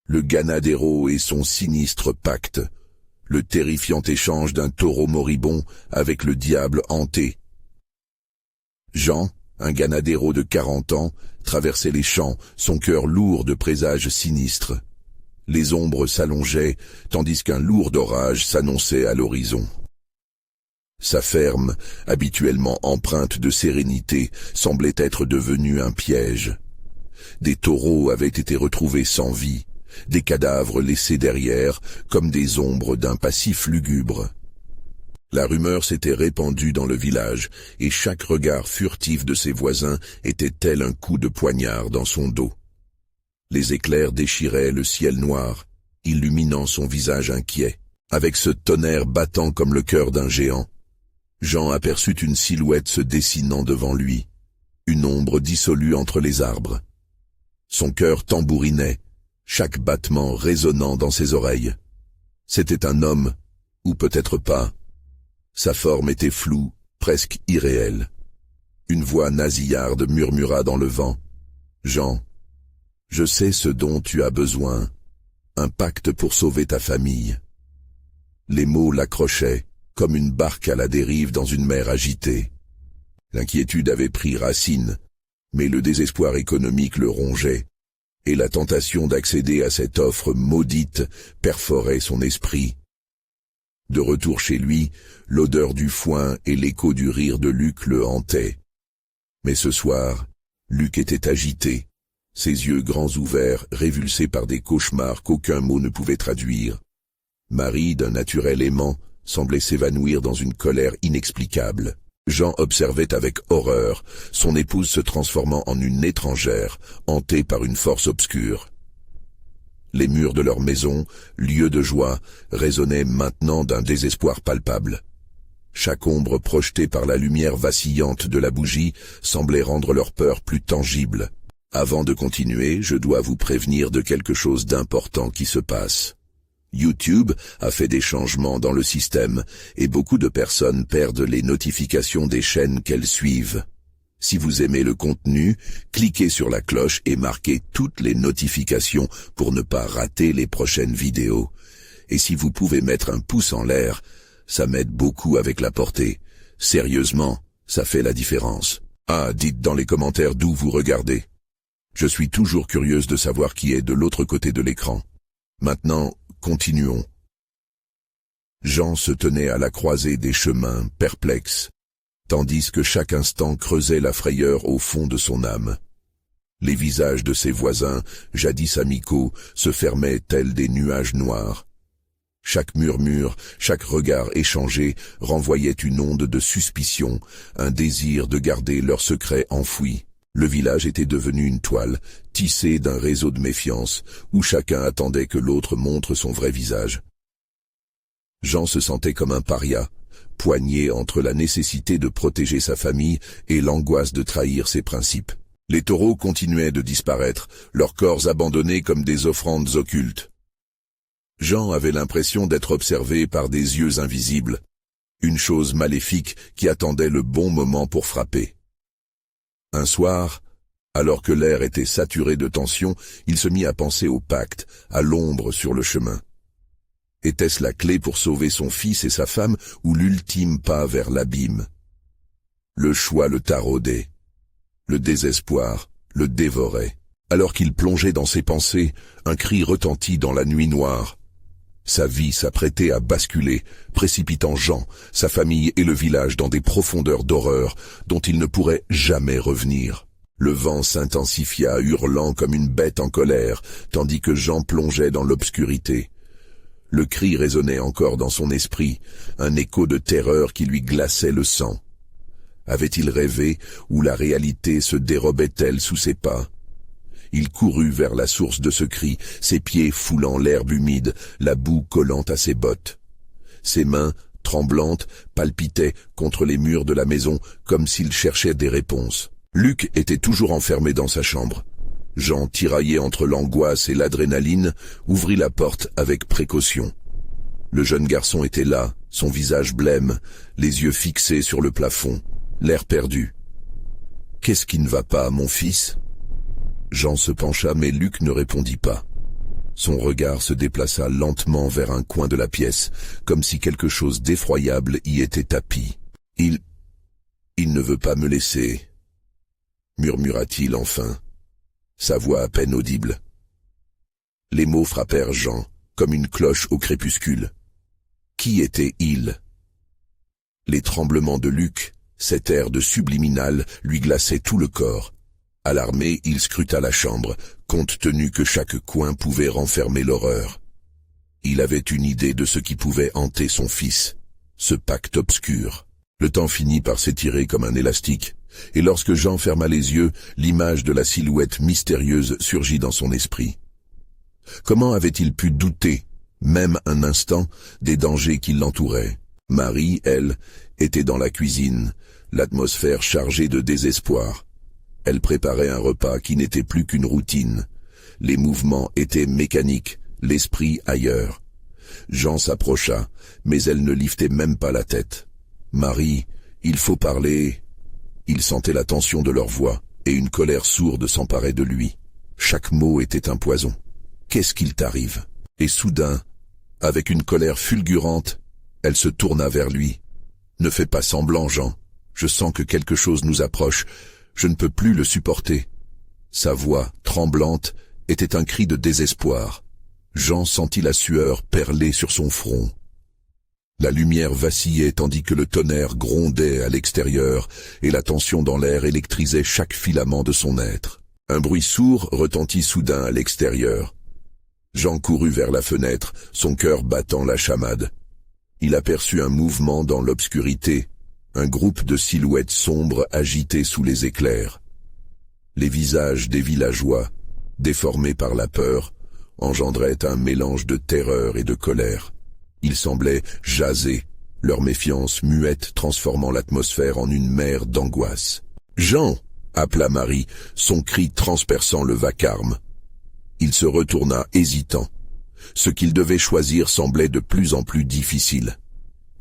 Le Ganadero et son sinistre pacte. Le terrifiant échange d'un taureau moribond avec le diable hanté. Jean, un Ganadero de 40 ans, traversait les champs, son cœur lourd de présages sinistres. Les ombres s'allongeaient, tandis qu'un lourd orage s'annonçait à l'horizon. Sa ferme, habituellement empreinte de sérénité, semblait être devenue un piège. Des taureaux avaient été retrouvés sans vie, des cadavres laissés derrière, comme des ombres d'un passif lugubre. La rumeur s'était répandue dans le village, et chaque regard furtif de ses voisins était tel un coup de poignard dans son dos. Les éclairs déchiraient le ciel noir, illuminant son visage inquiet. Avec ce tonnerre battant comme le cœur d'un géant, Jean aperçut une silhouette se dessinant devant lui, une ombre dissolue entre les arbres. Son cœur tambourinait, chaque battement résonnant dans ses oreilles. C'était un homme, ou peut-être pas. Sa forme était floue, presque irréelle. Une voix nasillarde murmura dans le vent. « Jean, je sais ce dont tu as besoin, un pacte pour sauver ta famille. » Les mots l'accrochaient, comme une barque à la dérive dans une mer agitée. L'inquiétude avait pris racine, mais le désespoir économique le rongeait, et la tentation d'accéder à cette offre maudite perforait son esprit. De retour chez lui, l'odeur du foin et l'écho du rire de Luc le hantaient. Mais ce soir, Luc était agité, ses yeux grands ouverts, révulsés par des cauchemars qu'aucun mot ne pouvait traduire. Marie, d'un naturel aimant, semblait s'évanouir dans une colère inexplicable. Jean observait avec horreur, son épouse se transformant en une étrangère, hantée par une force obscure. Les murs de leur maison, lieu de joie, résonnaient maintenant d'un désespoir palpable. Chaque ombre projetée par la lumière vacillante de la bougie semblait rendre leur peur plus tangible. Avant de continuer, je dois vous prévenir de quelque chose d'important qui se passe. YouTube a fait des changements dans le système et beaucoup de personnes perdent les notifications des chaînes qu'elles suivent. Si vous aimez le contenu, cliquez sur la cloche et marquez toutes les notifications pour ne pas rater les prochaines vidéos. Et si vous pouvez mettre un pouce en l'air, ça m'aide beaucoup avec la portée. Sérieusement, ça fait la différence. Ah, dites dans les commentaires d'où vous regardez. Je suis toujours curieuse de savoir qui est de l'autre côté de l'écran. Maintenant, continuons. Jean se tenait à la croisée des chemins, perplexe, tandis que chaque instant creusait la frayeur au fond de son âme. Les visages de ses voisins, jadis amicaux, se fermaient tels des nuages noirs. Chaque murmure, chaque regard échangé renvoyait une onde de suspicion, un désir de garder leur secret enfoui. Le village était devenu une toile, tissée d'un réseau de méfiance, où chacun attendait que l'autre montre son vrai visage. Jean se sentait comme un paria, poigné entre la nécessité de protéger sa famille et l'angoisse de trahir ses principes. Les taureaux continuaient de disparaître, leurs corps abandonnés comme des offrandes occultes. Jean avait l'impression d'être observé par des yeux invisibles, une chose maléfique qui attendait le bon moment pour frapper. Un soir, alors que l'air était saturé de tension, il se mit à penser au pacte, à l'ombre sur le chemin. Était-ce la clé pour sauver son fils et sa femme ou l'ultime pas vers l'abîme? Le choix le taraudait. Le désespoir le dévorait. Alors qu'il plongeait dans ses pensées, un cri retentit dans la nuit noire. Sa vie s'apprêtait à basculer, précipitant Jean, sa famille et le village dans des profondeurs d'horreur dont il ne pourrait jamais revenir. Le vent s'intensifia, hurlant comme une bête en colère, tandis que Jean plongeait dans l'obscurité. Le cri résonnait encore dans son esprit, un écho de terreur qui lui glaçait le sang. Avait-il rêvé, ou la réalité se dérobait-elle sous ses pas? Il courut vers la source de ce cri, ses pieds foulant l'herbe humide, la boue collant à ses bottes. Ses mains, tremblantes, palpitaient contre les murs de la maison comme s'il cherchait des réponses. Luc était toujours enfermé dans sa chambre. Jean, tiraillé entre l'angoisse et l'adrénaline, ouvrit la porte avec précaution. Le jeune garçon était là, son visage blême, les yeux fixés sur le plafond, l'air perdu. « Qu'est-ce qui ne va pas, mon fils ?» Jean se pencha, mais Luc ne répondit pas. Son regard se déplaça lentement vers un coin de la pièce, comme si quelque chose d'effroyable y était tapi. « Il ne veut pas me laisser, » murmura-t-il enfin, sa voix à peine audible. Les mots frappèrent Jean, comme une cloche au crépuscule. Qui était-il? Les tremblements de Luc, cet air de subliminal, lui glaçaient tout le corps. Alarmé, il scruta la chambre, compte tenu que chaque coin pouvait renfermer l'horreur. Il avait une idée de ce qui pouvait hanter son fils, ce pacte obscur. Le temps finit par s'étirer comme un élastique, et lorsque Jean ferma les yeux, l'image de la silhouette mystérieuse surgit dans son esprit. Comment avait-il pu douter, même un instant, des dangers qui l'entouraient? Marie, elle, était dans la cuisine, l'atmosphère chargée de désespoir. Elle préparait un repas qui n'était plus qu'une routine. Les mouvements étaient mécaniques, l'esprit ailleurs. Jean s'approcha, mais elle ne liftait même pas la tête. « Marie, il faut parler. » Il sentait la tension de leur voix, et une colère sourde s'emparait de lui. Chaque mot était un poison. « Qu'est-ce qu'il t'arrive ?» Et soudain, avec une colère fulgurante, elle se tourna vers lui. « Ne fais pas semblant, Jean. Je sens que quelque chose nous approche. Je ne peux plus le supporter. » Sa voix, tremblante, était un cri de désespoir. Jean sentit la sueur perler sur son front. La lumière vacillait tandis que le tonnerre grondait à l'extérieur et la tension dans l'air électrisait chaque filament de son être. Un bruit sourd retentit soudain à l'extérieur. Jean courut vers la fenêtre, son cœur battant la chamade. Il aperçut un mouvement dans l'obscurité, un groupe de silhouettes sombres agitées sous les éclairs. Les visages des villageois, déformés par la peur, engendraient un mélange de terreur et de colère. Ils semblaient jaser, leur méfiance muette transformant l'atmosphère en une mer d'angoisse. « Jean !» appela Marie, son cri transperçant le vacarme. Il se retourna hésitant. Ce qu'il devait choisir semblait de plus en plus difficile.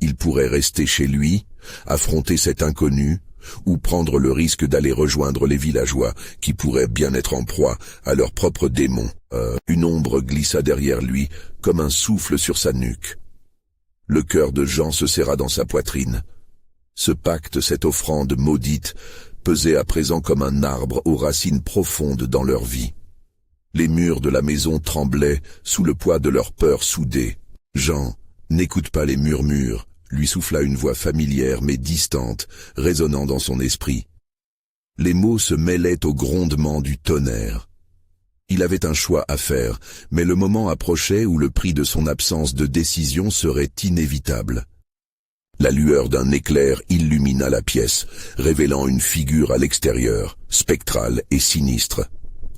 Il pourrait rester chez lui, affronter cet inconnu, ou prendre le risque d'aller rejoindre les villageois qui pourraient bien être en proie à leurs propres démons. Une ombre glissa derrière lui, comme un souffle sur sa nuque. Le cœur de Jean se serra dans sa poitrine. Ce pacte, cette offrande maudite, pesait à présent comme un arbre aux racines profondes dans leur vie. Les murs de la maison tremblaient sous le poids de leur peur soudée. « Jean, n'écoute pas les murmures », lui souffla une voix familière mais distante, résonnant dans son esprit. Les mots se mêlaient au grondement du tonnerre. Il avait un choix à faire, mais le moment approchait où le prix de son absence de décision serait inévitable. La lueur d'un éclair illumina la pièce, révélant une figure à l'extérieur, spectrale et sinistre.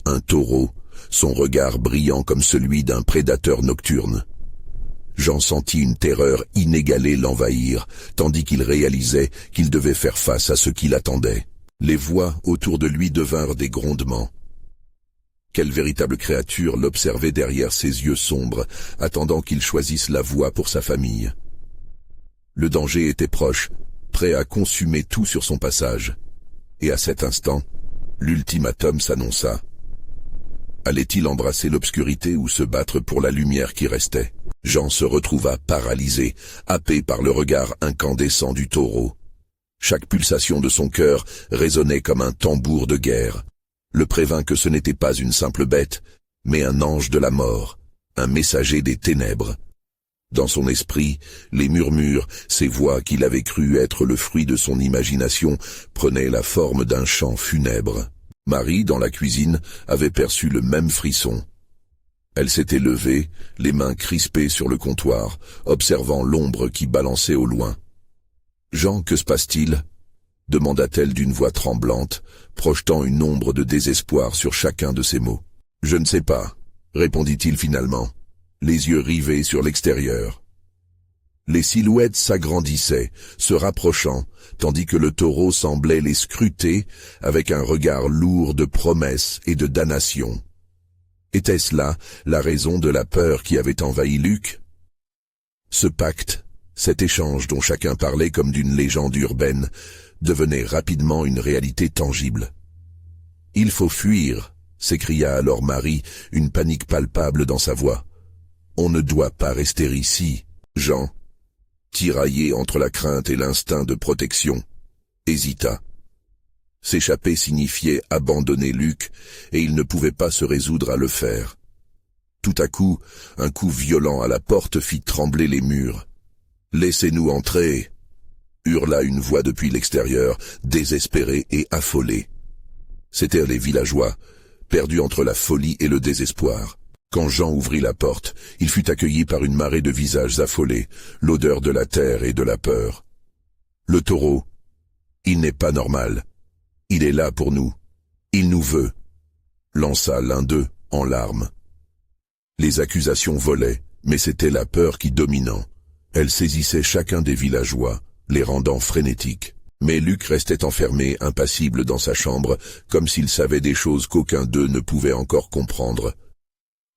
Un taureau, son regard brillant comme celui d'un prédateur nocturne. Jean sentit une terreur inégalée l'envahir, tandis qu'il réalisait qu'il devait faire face à ce qui l'attendait. Les voix autour de lui devinrent des grondements. Quelle véritable créature l'observait derrière ses yeux sombres, attendant qu'il choisisse la voie pour sa famille. Le danger était proche, prêt à consumer tout sur son passage. Et à cet instant, l'ultimatum s'annonça. Allait-il embrasser l'obscurité ou se battre pour la lumière qui restait? Jean se retrouva paralysé, happé par le regard incandescent du taureau. Chaque pulsation de son cœur résonnait comme un tambour de guerre. Le prévint que ce n'était pas une simple bête, mais un ange de la mort, un messager des ténèbres. Dans son esprit, les murmures, ces voix qu'il avait cru être le fruit de son imagination, prenaient la forme d'un chant funèbre. Marie, dans la cuisine, avait perçu le même frisson. Elle s'était levée, les mains crispées sur le comptoir, observant l'ombre qui balançait au loin. « Jean, que se passe-t-il » demanda-t-elle d'une voix tremblante, projetant une ombre de désespoir sur chacun de ses mots. « Je ne sais pas » répondit-il finalement, les yeux rivés sur l'extérieur. Les silhouettes s'agrandissaient, se rapprochant, tandis que le taureau semblait les scruter avec un regard lourd de promesses et de damnation. Était-ce là la raison de la peur qui avait envahi Luc? Ce pacte, cet échange dont chacun parlait comme d'une légende urbaine, devenait rapidement une réalité tangible. « Il faut fuir » s'écria alors Marie, une panique palpable dans sa voix. On ne doit pas rester ici. Jean, tiraillé entre la crainte et l'instinct de protection, hésita. S'échapper signifiait abandonner Luc, et il ne pouvait pas se résoudre à le faire. Tout à coup, un coup violent à la porte fit trembler les murs. « Laissez-nous entrer !» hurla une voix depuis l'extérieur, désespérée et affolée. C'étaient les villageois, perdus entre la folie et le désespoir. Quand Jean ouvrit la porte, il fut accueilli par une marée de visages affolés, l'odeur de la terre et de la peur. « Le taureau, il n'est pas normal. Il est là pour nous. Il nous veut », lança l'un d'eux en larmes. Les accusations volaient, mais c'était la peur qui dominant. Elle saisissait chacun des villageois, les rendant frénétiques. Mais Luc restait enfermé, impassible dans sa chambre, comme s'il savait des choses qu'aucun d'eux ne pouvait encore comprendre.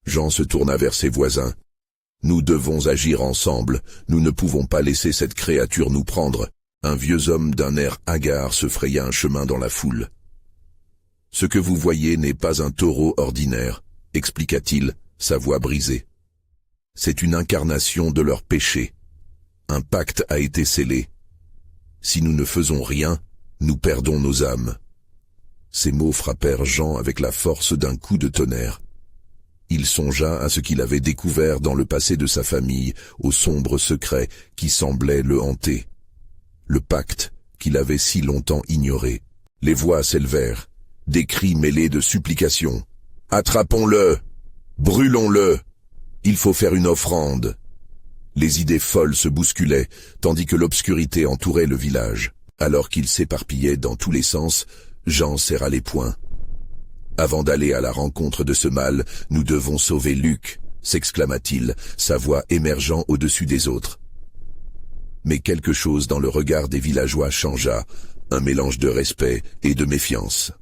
Jean se tourna vers ses voisins. « Nous devons agir ensemble, nous ne pouvons pas laisser cette créature nous prendre. » Un vieux homme d'un air hagard se fraya un chemin dans la foule. « Ce que vous voyez n'est pas un taureau ordinaire, » expliqua-t-il, sa voix brisée. « C'est une incarnation de leur péché. Un pacte a été scellé. Si nous ne faisons rien, nous perdons nos âmes. » Ces mots frappèrent Jean avec la force d'un coup de tonnerre. Il songea à ce qu'il avait découvert dans le passé de sa famille, aux sombres secrets qui semblaient le hanter. Le pacte qu'il avait si longtemps ignoré. Les voix s'élevèrent, des cris mêlés de supplications. « Attrapons-le! Brûlons-le! Il faut faire une offrande !» Les idées folles se bousculaient, tandis que l'obscurité entourait le village. Alors qu'il s'éparpillait dans tous les sens, Jean serra les poings. « Avant d'aller à la rencontre de ce mal, nous devons sauver Luc !» s'exclama-t-il, sa voix émergeant au-dessus des autres. Mais quelque chose dans le regard des villageois changea, un mélange de respect et de méfiance.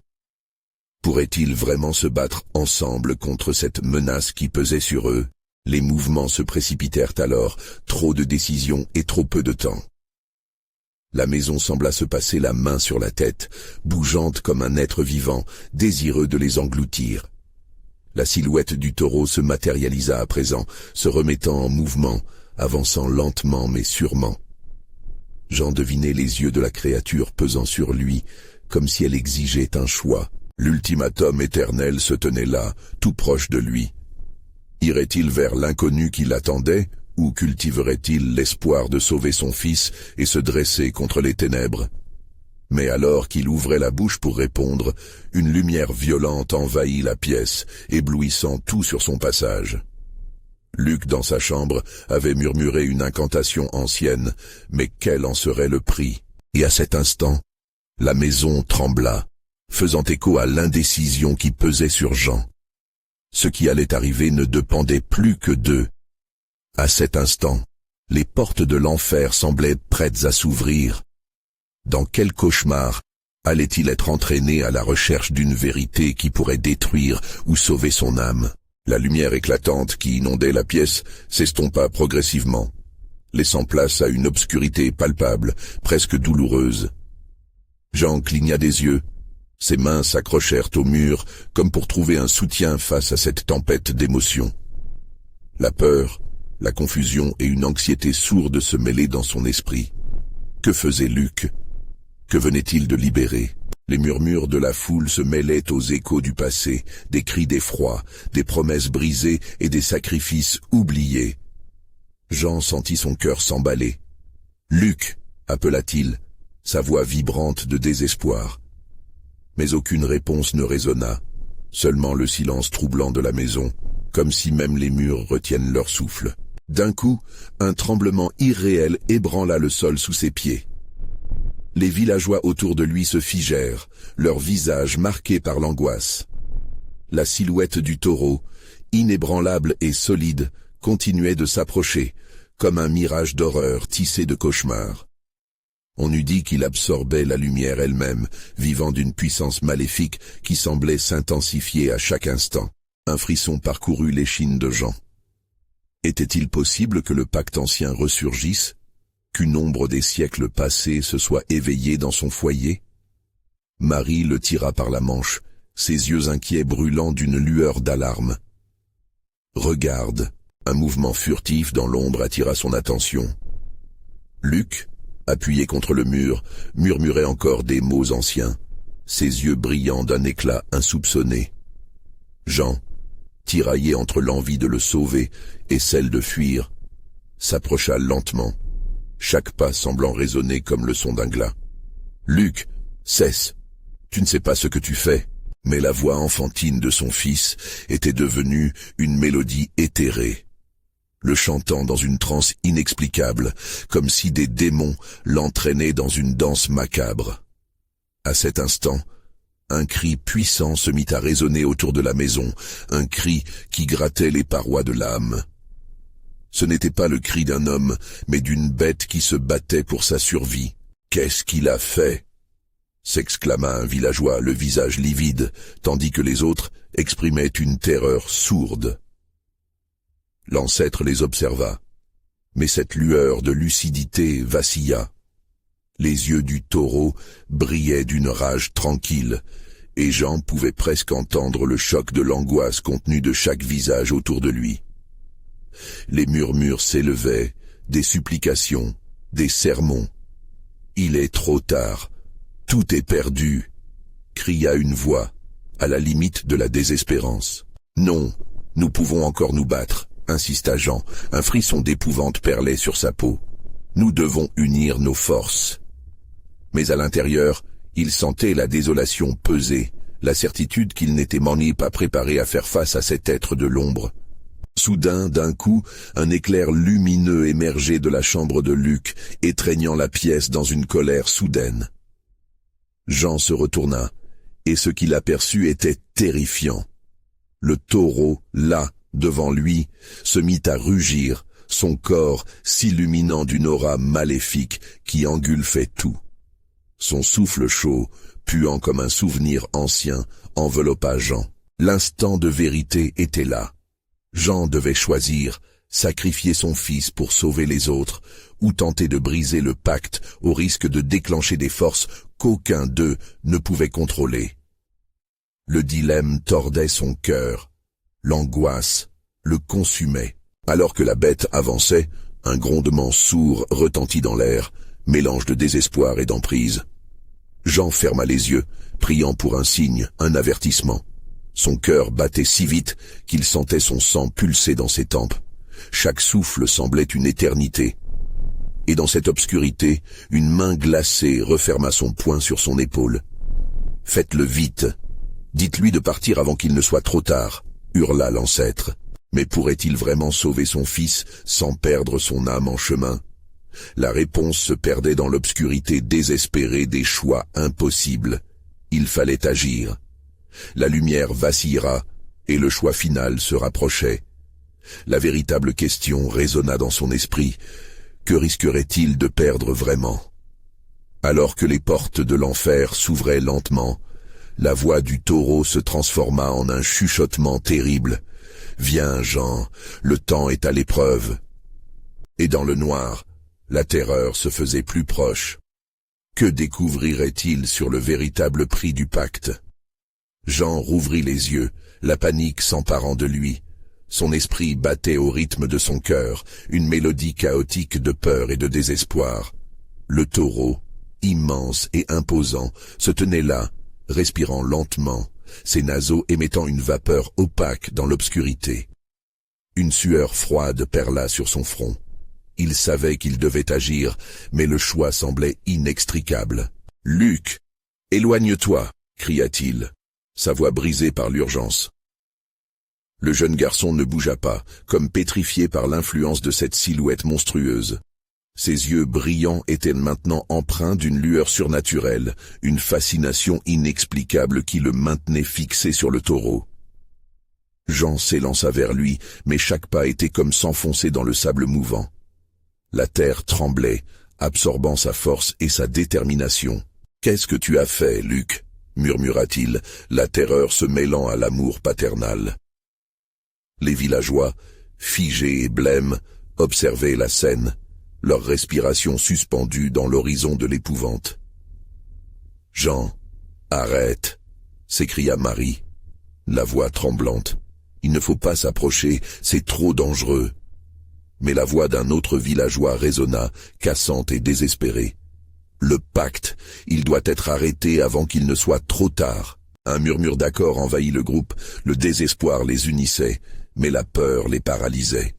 Pourraient-ils vraiment se battre ensemble contre cette menace qui pesait sur eux? Les mouvements se précipitèrent alors, trop de décisions et trop peu de temps. La maison sembla se passer la main sur la tête, bougeante comme un être vivant, désireux de les engloutir. La silhouette du taureau se matérialisa à présent, se remettant en mouvement, avançant lentement mais sûrement. Jean devinait les yeux de la créature pesant sur lui, comme si elle exigeait un choix. L'ultimatum éternel se tenait là, tout proche de lui. Irait-il vers l'inconnu qui l'attendait, ou cultiverait-il l'espoir de sauver son fils et se dresser contre les ténèbres? Mais alors qu'il ouvrait la bouche pour répondre, une lumière violente envahit la pièce, éblouissant tout sur son passage. Luc, dans sa chambre, avait murmuré une incantation ancienne, mais quel en serait le prix? Et à cet instant, la maison trembla, faisant écho à l'indécision qui pesait sur Jean. Ce qui allait arriver ne dépendait plus que d'eux. À cet instant, les portes de l'enfer semblaient prêtes à s'ouvrir. Dans quel cauchemar allait-il être entraîné à la recherche d'une vérité qui pourrait détruire ou sauver son âme? La lumière éclatante qui inondait la pièce s'estompa progressivement, laissant place à une obscurité palpable, presque douloureuse. Jean cligna des yeux. Ses mains s'accrochèrent au mur comme pour trouver un soutien face à cette tempête d'émotions. La peur, la confusion et une anxiété sourde se mêlaient dans son esprit. Que faisait Luc? Que venait-il de libérer? Les murmures de la foule se mêlaient aux échos du passé, des cris d'effroi, des promesses brisées et des sacrifices oubliés. Jean sentit son cœur s'emballer. « Luc !» appela-t-il, sa voix vibrante de désespoir. Mais aucune réponse ne résonna, seulement le silence troublant de la maison, comme si même les murs retiennent leur souffle. D'un coup, un tremblement irréel ébranla le sol sous ses pieds. Les villageois autour de lui se figèrent, leurs visages marqués par l'angoisse. La silhouette du taureau, inébranlable et solide, continuait de s'approcher, comme un mirage d'horreur tissé de cauchemars. On eût dit qu'il absorbait la lumière elle-même, vivant d'une puissance maléfique qui semblait s'intensifier à chaque instant. Un frisson parcourut l'échine de Jean. Était-il possible que le pacte ancien ressurgisse? Qu'une ombre des siècles passés se soit éveillée dans son foyer? Marie le tira par la manche, ses yeux inquiets brûlant d'une lueur d'alarme. « Regarde !» Un mouvement furtif dans l'ombre attira son attention. Luc, appuyé contre le mur, murmurait encore des mots anciens, ses yeux brillants d'un éclat insoupçonné. Jean, tiraillé entre l'envie de le sauver et celle de fuir, s'approcha lentement, chaque pas semblant résonner comme le son d'un glas. « Luc, cesse, tu ne sais pas ce que tu fais. » Mais la voix enfantine de son fils était devenue une mélodie éthérée, le chantant dans une transe inexplicable, comme si des démons l'entraînaient dans une danse macabre. À cet instant, un cri puissant se mit à résonner autour de la maison, un cri qui grattait les parois de l'âme. Ce n'était pas le cri d'un homme, mais d'une bête qui se battait pour sa survie. « Qu'est-ce qu'il a fait ?» s'exclama un villageois, le visage livide, tandis que les autres exprimaient une terreur sourde. L'ancêtre les observa, mais cette lueur de lucidité vacilla. Les yeux du taureau brillaient d'une rage tranquille, et Jean pouvait presque entendre le choc de l'angoisse contenue de chaque visage autour de lui. Les murmures s'élevaient, des supplications, des sermons. « Il est trop tard. Tout est perdu !» cria une voix, à la limite de la désespérance. « Non, nous pouvons encore nous battre !» insista Jean, un frisson d'épouvante perlait sur sa peau. « Nous devons unir nos forces. » Mais à l'intérieur, il sentait la désolation peser, la certitude qu'il n'était pas préparé à faire face à cet être de l'ombre. Soudain, d'un coup, un éclair lumineux émergeait de la chambre de Luc, étreignant la pièce dans une colère soudaine. Jean se retourna, et ce qu'il aperçut était terrifiant. Le taureau, là, devant lui, se mit à rugir, son corps s'illuminant d'une aura maléfique qui engulfait tout. Son souffle chaud, puant comme un souvenir ancien, enveloppa Jean. L'instant de vérité était là. Jean devait choisir, sacrifier son fils pour sauver les autres, ou tenter de briser le pacte au risque de déclencher des forces qu'aucun d'eux ne pouvait contrôler. Le dilemme tordait son cœur, l'angoisse le consumait. Alors que la bête avançait, un grondement sourd retentit dans l'air, mélange de désespoir et d'emprise. Jean ferma les yeux, priant pour un signe, un avertissement. Son cœur battait si vite qu'il sentait son sang pulser dans ses tempes. Chaque souffle semblait une éternité. Et dans cette obscurité, une main glacée referma son poing sur son épaule. « Faites-le vite. Dites-lui de partir avant qu'il ne soit trop tard, » hurla l'ancêtre. Mais pourrait-il vraiment sauver son fils sans perdre son âme en chemin? La réponse se perdait dans l'obscurité désespérée des choix impossibles. Il fallait agir. La lumière vacillera, et le choix final se rapprochait. La véritable question résonna dans son esprit. Que risquerait-il de perdre vraiment? Alors que les portes de l'enfer s'ouvraient lentement, la voix du taureau se transforma en un chuchotement terrible. « Viens, Jean, le temps est à l'épreuve. » Et dans le noir, la terreur se faisait plus proche. Que découvrirait-il sur le véritable prix du pacte? Jean rouvrit les yeux, la panique s'emparant de lui. Son esprit battait au rythme de son cœur, une mélodie chaotique de peur et de désespoir. Le taureau, immense et imposant, se tenait là, respirant lentement, ses naseaux émettant une vapeur opaque dans l'obscurité. Une sueur froide perla sur son front. Il savait qu'il devait agir, mais le choix semblait inextricable. « Luc, éloigne-toi » cria-t-il, sa voix brisée par l'urgence. Le jeune garçon ne bougea pas, comme pétrifié par l'influence de cette silhouette monstrueuse. Ses yeux brillants étaient maintenant empreints d'une lueur surnaturelle, une fascination inexplicable qui le maintenait fixé sur le taureau. Jean s'élança vers lui, mais chaque pas était comme s'enfoncer dans le sable mouvant. La terre tremblait, absorbant sa force et sa détermination. « Qu'est-ce que tu as fait, Luc ?» murmura-t-il, la terreur se mêlant à l'amour paternel. Les villageois, figés et blêmes, observaient la scène, leur respiration suspendue dans l'horizon de l'épouvante. « Jean, arrête !» s'écria Marie, la voix tremblante. Il ne faut pas s'approcher, c'est trop dangereux. Mais la voix d'un autre villageois résonna, cassante et désespérée. Le pacte, il doit être arrêté avant qu'il ne soit trop tard. Un murmure d'accord envahit le groupe, le désespoir les unissait, mais la peur les paralysait.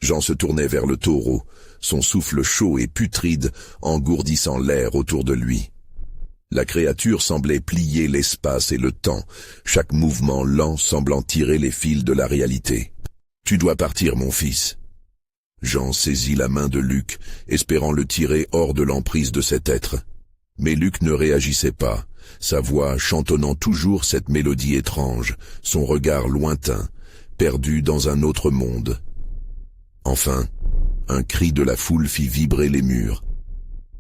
Jean se tournait vers le taureau, son souffle chaud et putride engourdissant l'air autour de lui. La créature semblait plier l'espace et le temps, chaque mouvement lent semblant tirer les fils de la réalité. « Tu dois partir, mon fils. » Jean saisit la main de Luc, espérant le tirer hors de l'emprise de cet être. Mais Luc ne réagissait pas, sa voix chantonnant toujours cette mélodie étrange, son regard lointain, perdu dans un autre monde. Enfin, un cri de la foule fit vibrer les murs.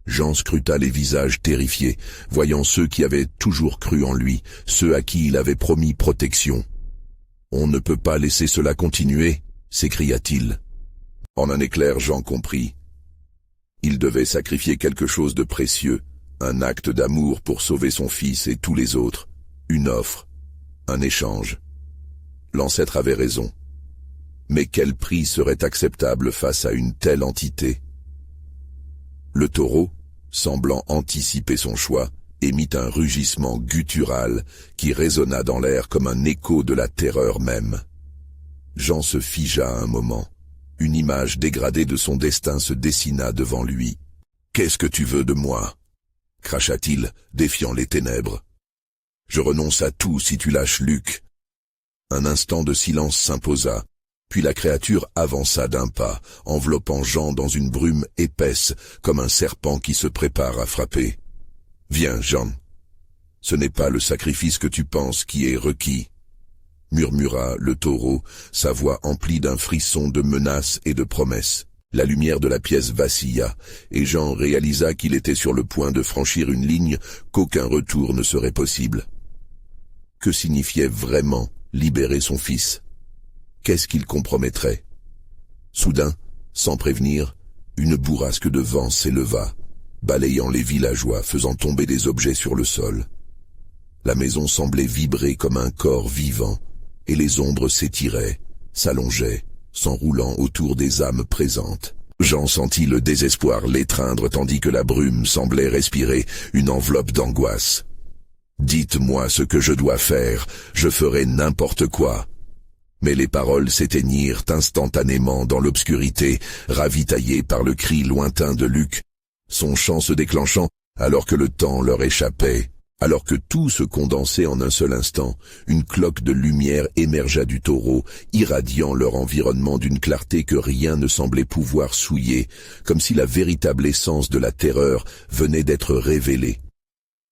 Jean scruta les visages terrifiés, voyant ceux qui avaient toujours cru en lui, ceux à qui il avait promis protection. « On ne peut pas laisser cela continuer » s'écria-t-il. En un éclair, Jean comprit. Il devait sacrifier quelque chose de précieux, un acte d'amour pour sauver son fils et tous les autres, une offre, un échange. L'ancêtre avait raison. Mais quel prix serait acceptable face à une telle entité? Le taureau, semblant anticiper son choix, émit un rugissement guttural qui résonna dans l'air comme un écho de la terreur même. Jean se figea un moment. Une image dégradée de son destin se dessina devant lui. « Qu'est-ce que tu veux de moi ?» cracha-t-il, défiant les ténèbres. « Je renonce à tout si tu lâches Luc. » Un instant de silence s'imposa, puis la créature avança d'un pas, enveloppant Jean dans une brume épaisse, comme un serpent qui se prépare à frapper. « Viens, Jean. Ce n'est pas le sacrifice que tu penses qui est requis. » murmura le taureau, sa voix emplie d'un frisson de menaces et de promesses. La lumière de la pièce vacilla, et Jean réalisa qu'il était sur le point de franchir une ligne qu'aucun retour ne serait possible. Que signifiait vraiment libérer son fils? Qu'est-ce qu'il compromettrait? Soudain, sans prévenir, une bourrasque de vent s'éleva, balayant les villageois, faisant tomber des objets sur le sol. La maison semblait vibrer comme un corps vivant, et les ombres s'étiraient, s'allongeaient, s'enroulant autour des âmes présentes. Jean sentit le désespoir l'étreindre tandis que la brume semblait respirer une enveloppe d'angoisse. « Dites-moi ce que je dois faire, je ferai n'importe quoi. » Mais les paroles s'éteignirent instantanément dans l'obscurité, ravitaillées par le cri lointain de Luc, son chant se déclenchant alors que le temps leur échappait. Alors que tout se condensait en un seul instant, une cloque de lumière émergea du taureau, irradiant leur environnement d'une clarté que rien ne semblait pouvoir souiller, comme si la véritable essence de la terreur venait d'être révélée.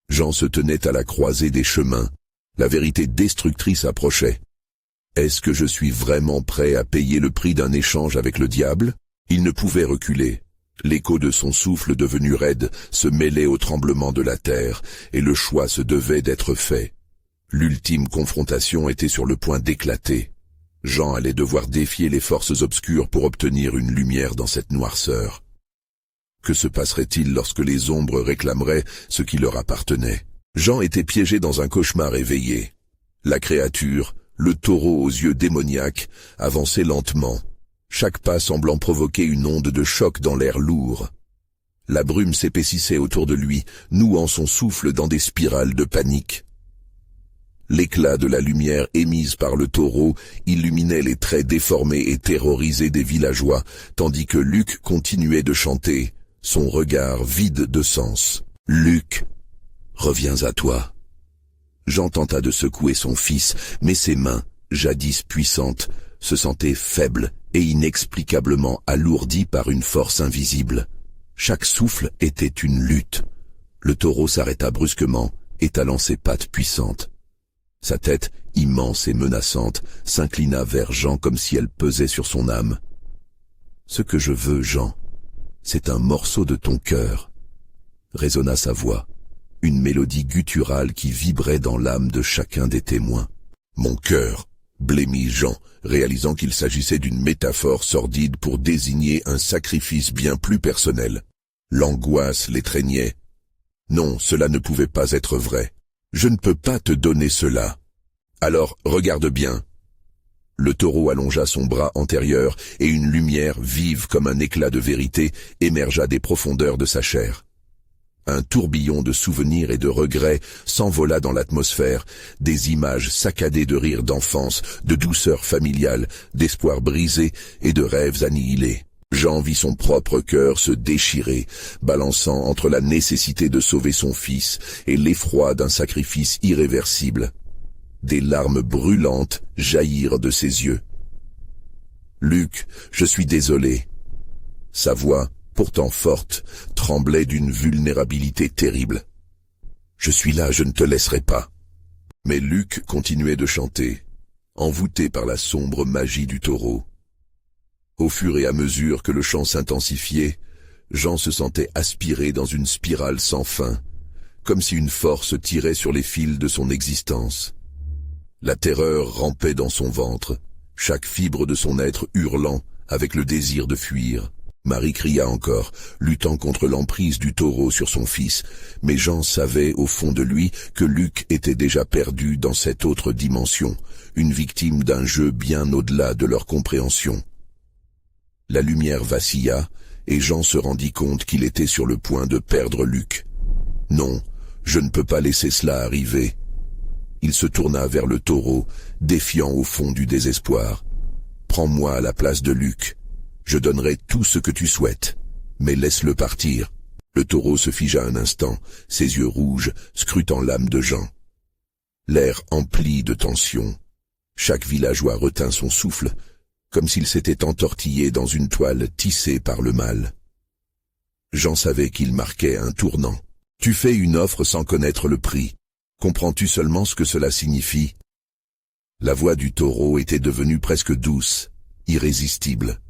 Jean se tenait à la croisée des chemins. La vérité destructrice approchait. Est-ce que je suis vraiment prêt à payer le prix d'un échange avec le diable? Il ne pouvait reculer. L'écho de son souffle devenu raide se mêlait au tremblement de la terre, et le choix se devait d'être fait. L'ultime confrontation était sur le point d'éclater. Jean allait devoir défier les forces obscures pour obtenir une lumière dans cette noirceur. Que se passerait-il lorsque les ombres réclameraient ce qui leur appartenait? Jean était piégé dans un cauchemar éveillé. La créature, le taureau aux yeux démoniaques, avançait lentement, chaque pas semblant provoquer une onde de choc dans l'air lourd. La brume s'épaississait autour de lui, nouant son souffle dans des spirales de panique. L'éclat de la lumière émise par le taureau illuminait les traits déformés et terrorisés des villageois, tandis que Luc continuait de chanter, son regard vide de sens. « Luc, reviens à toi. » Jean tenta de secouer son fils, mais ses mains, jadis puissantes, se sentaient faibles et inexplicablement alourdies par une force invisible. Chaque souffle était une lutte. Le taureau s'arrêta brusquement, étalant ses pattes puissantes. Sa tête, immense et menaçante, s'inclina vers Jean comme si elle pesait sur son âme. « Ce que je veux, Jean, c'est un morceau de ton cœur. » résonna sa voix, une mélodie gutturale qui vibrait dans l'âme de chacun des témoins. « Mon cœur !» blêmit Jean, réalisant qu'il s'agissait d'une métaphore sordide pour désigner un sacrifice bien plus personnel. L'angoisse l'étreignait. Non, cela ne pouvait pas être vrai. Je ne peux pas te donner cela. Alors, regarde bien. » Le taureau allongea son bras antérieur et une lumière vive comme un éclat de vérité émergea des profondeurs de sa chair. Un tourbillon de souvenirs et de regrets s'envola dans l'atmosphère, des images saccadées de rires d'enfance, de douceur familiale, d'espoirs brisés et de rêves annihilés. Jean vit son propre cœur se déchirer, balançant entre la nécessité de sauver son fils et l'effroi d'un sacrifice irréversible. Des larmes brûlantes jaillirent de ses yeux. « Luc, je suis désolé. » Sa voix, pourtant forte, tremblait d'une vulnérabilité terrible. « Je suis là, je ne te laisserai pas. » Mais Luc continuait de chanter, envoûté par la sombre magie du taureau. Au fur et à mesure que le chant s'intensifiait, Jean se sentait aspiré dans une spirale sans fin, comme si une force tirait sur les fils de son existence. La terreur rampait dans son ventre, chaque fibre de son être hurlant avec le désir de fuir. Marie cria encore, luttant contre l'emprise du taureau sur son fils, mais Jean savait au fond de lui que Luc était déjà perdu dans cette autre dimension, une victime d'un jeu bien au-delà de leur compréhension. La lumière vacilla, et Jean se rendit compte qu'il était sur le point de perdre Luc. « Non, je ne peux pas laisser cela arriver. » Il se tourna vers le taureau, défiant au fond du désespoir. « Prends-moi à la place de Luc. Je donnerai tout ce que tu souhaites, mais laisse-le partir. » Le taureau se figea un instant, ses yeux rouges, scrutant l'âme de Jean. L'air empli de tension. Chaque villageois retint son souffle, comme s'il s'était entortillé dans une toile tissée par le mal. Jean savait qu'il marquait un tournant. « Tu fais une offre sans connaître le prix. Comprends-tu seulement ce que cela signifie ?» La voix du taureau était devenue presque douce, irrésistible.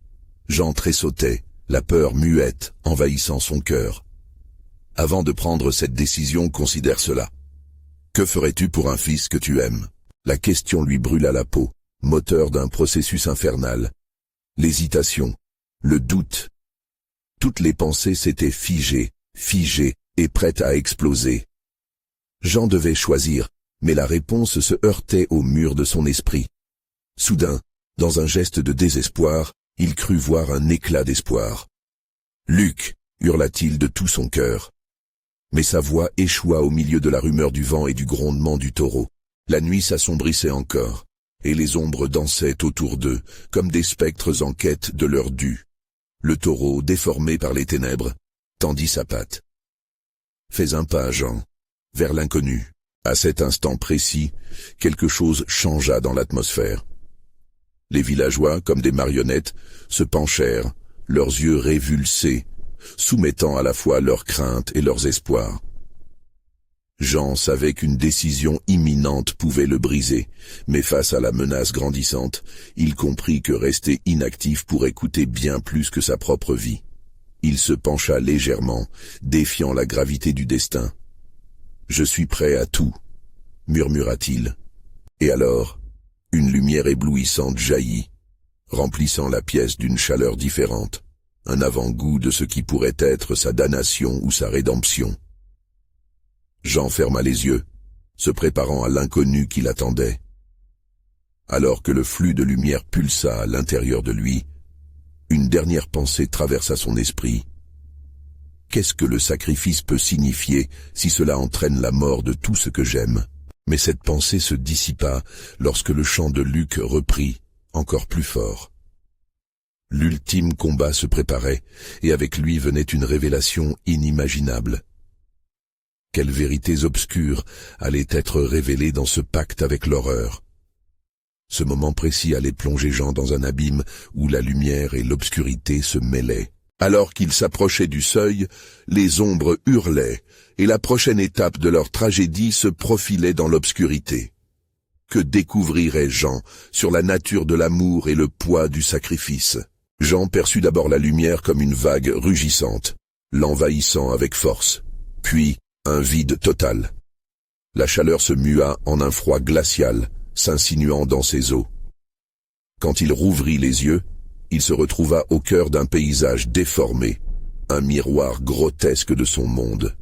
Jean tressautait, la peur muette, envahissant son cœur. « Avant de prendre cette décision, considère cela. Que ferais-tu pour un fils que tu aimes ?» La question lui brûla la peau, moteur d'un processus infernal. L'hésitation, le doute. Toutes les pensées s'étaient figées et prêtes à exploser. Jean devait choisir, mais la réponse se heurtait au mur de son esprit. Soudain, dans un geste de désespoir, il crut voir un éclat d'espoir. « Luc !» hurla-t-il de tout son cœur. Mais sa voix échoua au milieu de la rumeur du vent et du grondement du taureau. La nuit s'assombrissait encore, et les ombres dansaient autour d'eux, comme des spectres en quête de leur dû. Le taureau, déformé par les ténèbres, tendit sa patte. « Fais un pas, Jean, vers l'inconnu. » À cet instant précis, quelque chose changea dans l'atmosphère. Les villageois, comme des marionnettes, se penchèrent, leurs yeux révulsés, soumettant à la fois leurs craintes et leurs espoirs. Jean savait qu'une décision imminente pouvait le briser, mais face à la menace grandissante, il comprit que rester inactif pourrait coûter bien plus que sa propre vie. Il se pencha légèrement, défiant la gravité du destin. « Je suis prêt à tout », murmura-t-il. Et alors, une lumière éblouissante jaillit, remplissant la pièce d'une chaleur différente, un avant-goût de ce qui pourrait être sa damnation ou sa rédemption. Jean ferma les yeux, se préparant à l'inconnu qui l'attendait. Alors que le flux de lumière pulsa à l'intérieur de lui, une dernière pensée traversa son esprit. Qu'est-ce que le sacrifice peut signifier si cela entraîne la mort de tout ce que j'aime? Mais cette pensée se dissipa lorsque le chant de Luc reprit, encore plus fort. L'ultime combat se préparait, et avec lui venait une révélation inimaginable. Quelles vérités obscures allaient être révélées dans ce pacte avec l'horreur? Ce moment précis allait plonger Jean dans un abîme où la lumière et l'obscurité se mêlaient. Alors qu'il s'approchait du seuil, les ombres hurlaient, et la prochaine étape de leur tragédie se profilait dans l'obscurité. Que découvrirait Jean sur la nature de l'amour et le poids du sacrifice? Jean perçut d'abord la lumière comme une vague rugissante, l'envahissant avec force, puis un vide total. La chaleur se mua en un froid glacial, s'insinuant dans ses os. Quand il rouvrit les yeux, il se retrouva au cœur d'un paysage déformé, un miroir grotesque de son monde.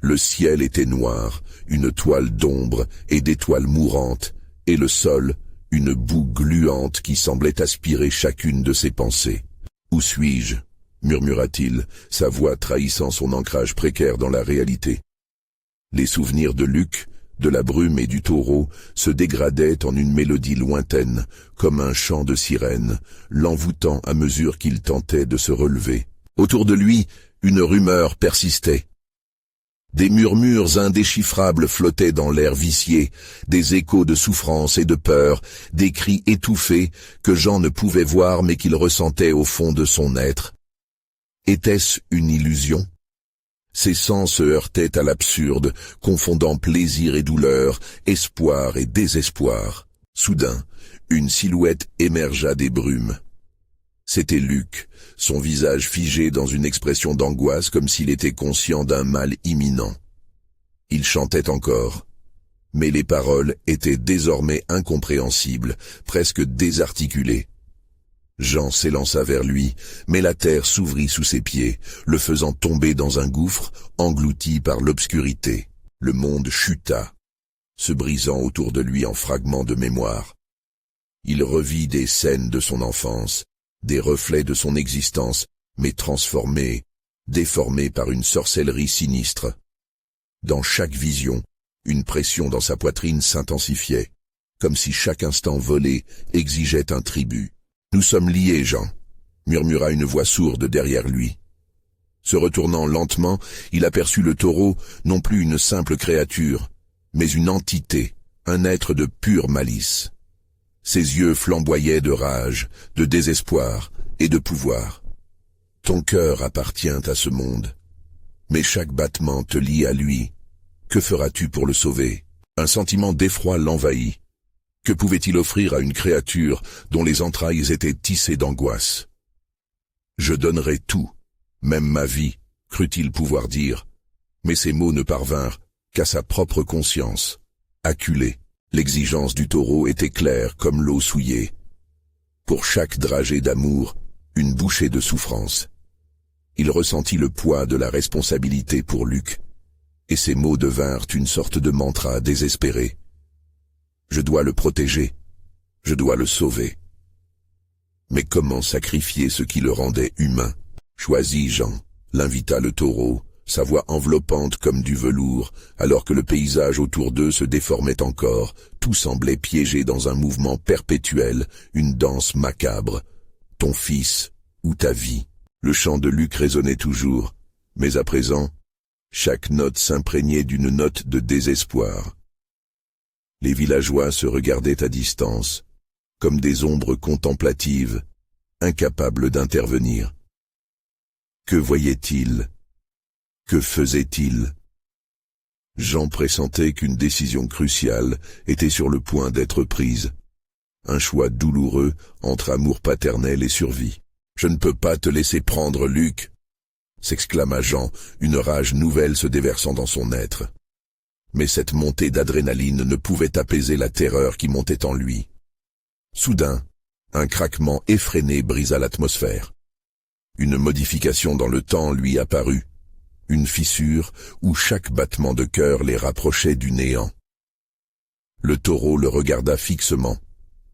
Le ciel était noir, une toile d'ombre et d'étoiles mourantes, et le sol, une boue gluante qui semblait aspirer chacune de ses pensées. « Où suis-je » murmura-t-il, sa voix trahissant son ancrage précaire dans la réalité. Les souvenirs de Luc, de la brume et du taureau se dégradaient en une mélodie lointaine, comme un chant de sirène, l'envoûtant à mesure qu'il tentait de se relever. Autour de lui, une rumeur persistait. Des murmures indéchiffrables flottaient dans l'air vicié, des échos de souffrance et de peur, des cris étouffés que Jean ne pouvait voir mais qu'il ressentait au fond de son être. Était-ce une illusion ? Ses sens se heurtaient à l'absurde, confondant plaisir et douleur, espoir et désespoir. Soudain, une silhouette émergea des brumes. C'était Luc, son visage figé dans une expression d'angoisse comme s'il était conscient d'un mal imminent. Il chantait encore, mais les paroles étaient désormais incompréhensibles, presque désarticulées. Jean s'élança vers lui, mais la terre s'ouvrit sous ses pieds, le faisant tomber dans un gouffre, englouti par l'obscurité. Le monde chuta, se brisant autour de lui en fragments de mémoire. Il revit des scènes de son enfance, des reflets de son existence, mais transformés, déformés par une sorcellerie sinistre. Dans chaque vision, une pression dans sa poitrine s'intensifiait, comme si chaque instant volé exigeait un tribut. « Nous sommes liés, Jean », murmura une voix sourde derrière lui. Se retournant lentement, il aperçut le taureau, non plus une simple créature, mais une entité, un être de pure malice. Ses yeux flamboyaient de rage, de désespoir et de pouvoir. « Ton cœur appartient à ce monde, mais chaque battement te lie à lui. Que feras-tu pour le sauver ?» Un sentiment d'effroi l'envahit. Que pouvait-il offrir à une créature dont les entrailles étaient tissées d'angoisse? « Je donnerai tout, même ma vie », crut-il pouvoir dire, mais ces mots ne parvinrent qu'à sa propre conscience. Acculé, l'exigence du taureau était claire comme l'eau souillée. Pour chaque dragée d'amour, une bouchée de souffrance. Il ressentit le poids de la responsabilité pour Luc, et ces mots devinrent une sorte de mantra désespéré. Je dois le protéger, je dois le sauver. Mais comment sacrifier ce qui le rendait humain? Choisis, Jean, l'invita le taureau, sa voix enveloppante comme du velours, alors que le paysage autour d'eux se déformait encore, tout semblait piégé dans un mouvement perpétuel, une danse macabre. Ton fils ou ta vie? Le chant de Luc résonnait toujours, mais à présent, chaque note s'imprégnait d'une note de désespoir. Les villageois se regardaient à distance, comme des ombres contemplatives, incapables d'intervenir. Que voyaient-ils? Que faisaient-ils? Jean pressentait qu'une décision cruciale était sur le point d'être prise. Un choix douloureux entre amour paternel et survie. « Je ne peux pas te laisser prendre, Luc !» s'exclama Jean, une rage nouvelle se déversant dans son être. Mais cette montée d'adrénaline ne pouvait apaiser la terreur qui montait en lui. Soudain, un craquement effréné brisa l'atmosphère. Une modification dans le temps lui apparut, une fissure où chaque battement de cœur les rapprochait du néant. Le taureau le regarda fixement,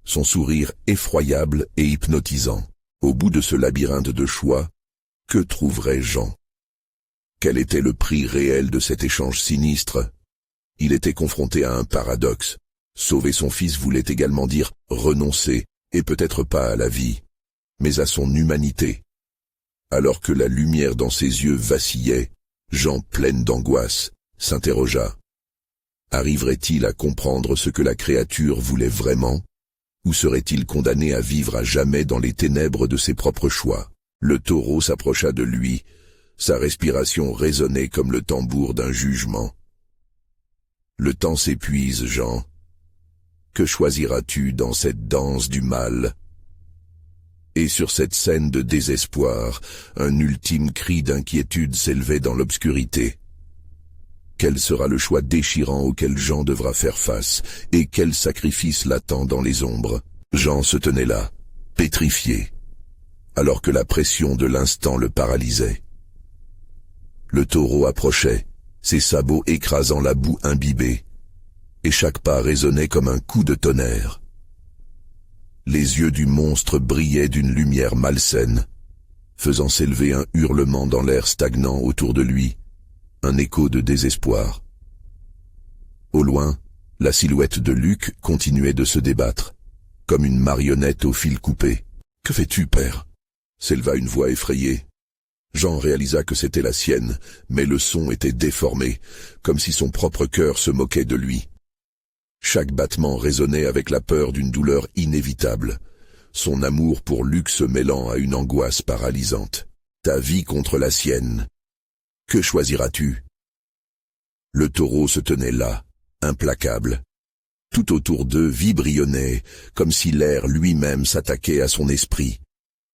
son sourire effroyable et hypnotisant. Au bout de ce labyrinthe de choix, que trouverait Jean? Quel était le prix réel de cet échange sinistre? Il était confronté à un paradoxe. Sauver son fils voulait également dire renoncer, et peut-être pas à la vie, mais à son humanité. Alors que la lumière dans ses yeux vacillait, Jean, pleine d'angoisse, s'interrogea. Arriverait-il à comprendre ce que la créature voulait vraiment? Ou serait-il condamné à vivre à jamais dans les ténèbres de ses propres choix? Le taureau s'approcha de lui, sa respiration résonnait comme le tambour d'un jugement. Le temps s'épuise, Jean. Que choisiras-tu dans cette danse du mal? Et sur cette scène de désespoir, un ultime cri d'inquiétude s'élevait dans l'obscurité. Quel sera le choix déchirant auquel Jean devra faire face, et quel sacrifice l'attend dans les ombres? Jean se tenait là, pétrifié, alors que la pression de l'instant le paralysait. Le taureau approchait, ses sabots écrasant la boue imbibée, et chaque pas résonnait comme un coup de tonnerre. Les yeux du monstre brillaient d'une lumière malsaine, faisant s'élever un hurlement dans l'air stagnant autour de lui, un écho de désespoir. Au loin, la silhouette de Luc continuait de se débattre, comme une marionnette au fil coupé. « Que fais-tu, père » s'éleva une voix effrayée. Jean réalisa que c'était la sienne, mais le son était déformé, comme si son propre cœur se moquait de lui. Chaque battement résonnait avec la peur d'une douleur inévitable, son amour pour Luc se mêlant à une angoisse paralysante. « Ta vie contre la sienne. Que choisiras-tu » Le taureau se tenait là, implacable. Tout autour d'eux vibrillonnait, comme si l'air lui-même s'attaquait à son esprit.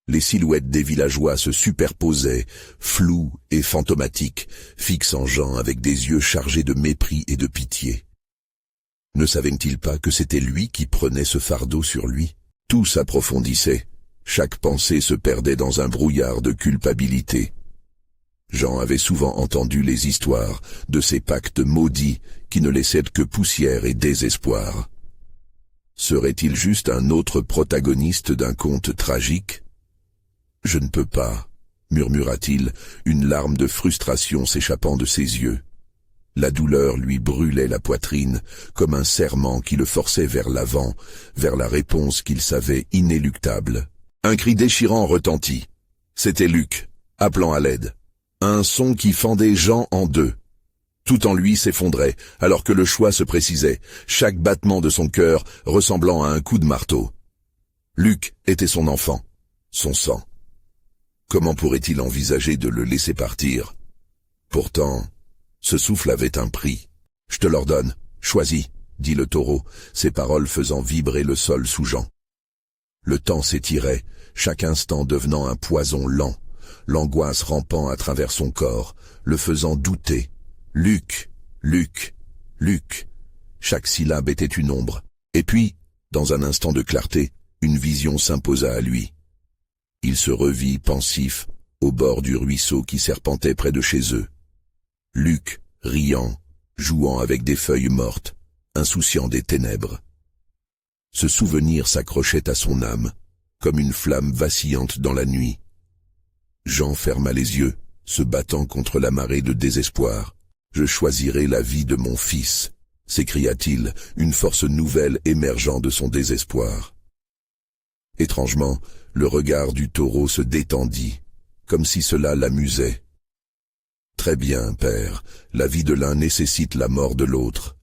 Les silhouettes des villageois se superposaient, floues et fantomatiques, fixant Jean avec des yeux chargés de mépris et de pitié. Ne savait-il pas que c'était lui qui prenait ce fardeau sur lui? Tout s'approfondissait, chaque pensée se perdait dans un brouillard de culpabilité. Jean avait souvent entendu les histoires de ces pactes maudits qui ne laissaient que poussière et désespoir. Serait-il juste un autre protagoniste d'un conte tragique? « Je ne peux pas » murmura-t-il, une larme de frustration s'échappant de ses yeux. La douleur lui brûlait la poitrine, comme un serrement qui le forçait vers l'avant, vers la réponse qu'il savait inéluctable. Un cri déchirant retentit. C'était Luc, appelant à l'aide. Un son qui fendait Jean en deux. Tout en lui s'effondrait, alors que le choix se précisait, chaque battement de son cœur ressemblant à un coup de marteau. Luc était son enfant, son sang. Comment pourrait-il envisager de le laisser partir? Pourtant, ce souffle avait un prix. « Je te l'ordonne, choisis », dit le taureau, ses paroles faisant vibrer le sol sous Jean. Le temps s'étirait, chaque instant devenant un poison lent, l'angoisse rampant à travers son corps, le faisant douter. « Luc, Luc, Luc !» Chaque syllabe était une ombre. Et puis, dans un instant de clarté, une vision s'imposa à lui. Il se revit pensif, au bord du ruisseau qui serpentait près de chez eux. Luc, riant, jouant avec des feuilles mortes, insouciant des ténèbres. Ce souvenir s'accrochait à son âme, comme une flamme vacillante dans la nuit. Jean ferma les yeux, se battant contre la marée de désespoir. « Je choisirai la vie de mon fils », s'écria-t-il, une force nouvelle émergeant de son désespoir. Étrangement, le regard du taureau se détendit, comme si cela l'amusait. « Très bien, père, la vie de l'un nécessite la mort de l'autre.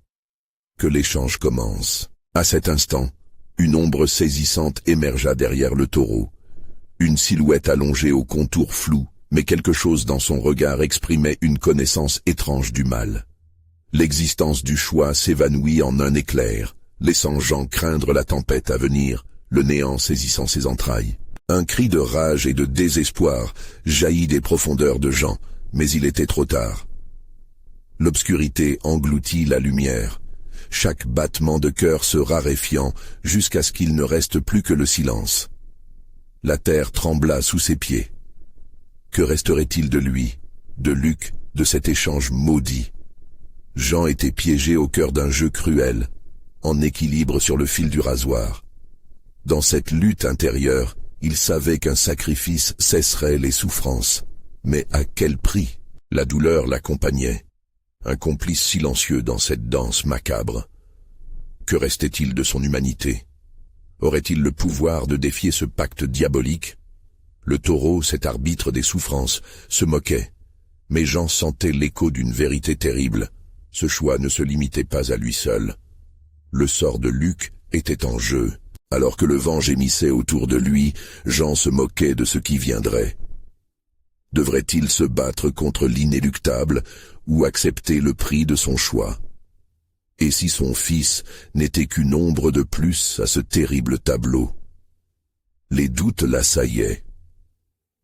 Que l'échange commence. » À cet instant, une ombre saisissante émergea derrière le taureau. Une silhouette allongée au contour flou, mais quelque chose dans son regard exprimait une connaissance étrange du mal. L'existence du choix s'évanouit en un éclair, laissant Jean craindre la tempête à venir, le néant saisissant ses entrailles. Un cri de rage et de désespoir jaillit des profondeurs de Jean, mais il était trop tard. L'obscurité engloutit la lumière, chaque battement de cœur se raréfiant jusqu'à ce qu'il ne reste plus que le silence. La terre trembla sous ses pieds. Que resterait-il de lui, de Luc, de cet échange maudit? Jean était piégé au cœur d'un jeu cruel, en équilibre sur le fil du rasoir. Dans cette lutte intérieure, il savait qu'un sacrifice cesserait les souffrances. Mais à quel prix? La douleur l'accompagnait, un complice silencieux dans cette danse macabre. Que restait-il de son humanité? Aurait-il le pouvoir de défier ce pacte diabolique? Le taureau, cet arbitre des souffrances, se moquait, mais Jean sentait l'écho d'une vérité terrible. Ce choix ne se limitait pas à lui seul. Le sort de Luc était en jeu. Alors que le vent gémissait autour de lui, Jean se moquait de ce qui viendrait. Devrait-il se battre contre l'inéluctable ou accepter le prix de son choix? Et si son fils n'était qu'une ombre de plus à ce terrible tableau? Les doutes l'assaillaient.